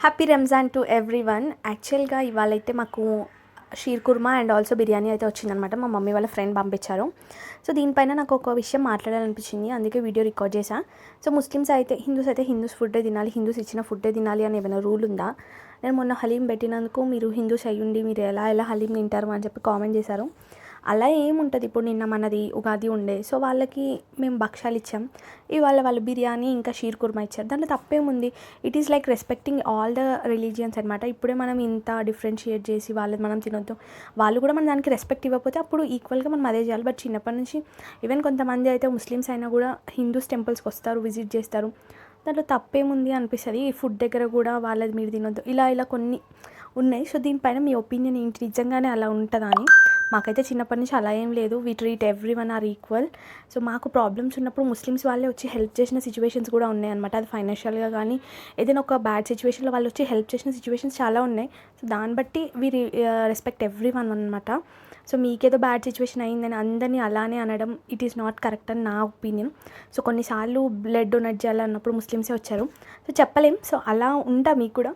Happy Ramzan to everyone. యాక్చువల్గా ఇవాళైతే మాకు షీర్ కుర్మా అండ్ ఆల్సో బిర్యానీ అయితే వచ్చిందనమాట. మా మమ్మీ వాళ్ళ ఫ్రెండ్ పంపించారు. సో దీనిపైన నాకు ఒక విషయం మాట్లాడాలనిపించింది, అందుకే వీడియో రికార్డ్ చేశా. సో ముస్లిమ్స్ అయితే హిందూస్ ఫుడ్డే తినాలి, హిందూస్ ఇచ్చిన ఫుడ్డే తినాలి అని ఏమైనా రూల్ ఉందా? నేను మొన్న హలీం పెట్టినందుకు మీరు హిందూస్ అయ్యుండి మీరు ఎలా హలీం తింటారు అని చెప్పి కామెంట్ చేశారు. అలా ఏముంటుంది, ఇప్పుడు నిన్న మనది ఉగాది ఉండే, సో వాళ్ళకి మేము భక్షాలు ఇచ్చాం, ఇవాళ వాళ్ళు బిర్యానీ ఇంకా షీర్ కుర్మా ఇచ్చారు. దాంట్లో తప్పేముంది? It is like respecting all the religions అనమాట. ఇప్పుడే మనం ఇంత డిఫరెన్షియేట్ చేసి వాళ్ళది మనం తినొద్దు, వాళ్ళు కూడా మన దానికి రెస్పెక్ట్ ఇవ్వకపోతే అప్పుడు ఈక్వల్గా మనం అదే చేయాలి. బట్ చిన్నప్పటి నుంచి ఈవెన్ కొంతమంది అయితే ముస్లిమ్స్ అయినా కూడా హిందూస్ టెంపుల్స్కి వస్తారు, విజిట్ చేస్తారు. దాంట్లో తప్పేముంది అనిపిస్తుంది. ఈ ఫుడ్ దగ్గర కూడా వాళ్ళది మీరు తినొద్దు, ఇలా కొన్ని ఉన్నాయి. సో దీనిపైన మీ ఒపీనియన్ ఏంటి? నిజంగానే అలా ఉంటుందా అని. మాకైతే చిన్నప్పటి నుంచి అలా ఏం లేదు. We treat every one or equal. So మాకు ప్రాబ్లమ్స్ ఉన్నప్పుడు ముస్లిమ్స్ వాళ్ళే వచ్చి హెల్ప్ చేసిన సిచ్యువేషన్స్ కూడా ఉన్నాయన్నమాట. అది ఫైనాన్షియల్గా కానీ ఏదైనా ఒక బ్యాడ్ సిచ్యువేషన్లో వాళ్ళు వచ్చి హెల్ప్ చేసిన సిచ్యువేషన్స్ చాలా ఉన్నాయి. సో దాన్ని బట్టి వీ రెస్పెక్ట్ ఎవ్రీ వన్ అనమాట. సో మీకేదో బ్యాడ్ సిచ్యువేషన్ అయిందని అందరినీ అలానే అనడం ఇట్ ఈస్ నాట్ కరెక్ట్ అని నా ఒపీనియన్. సో కొన్నిసార్లు బ్లడ్ డొనేట్ చేయాలన్నప్పుడు ముస్లిమ్సే వచ్చారు. సో చెప్పలేం. సో అలా ఉందా మీకు కూడా?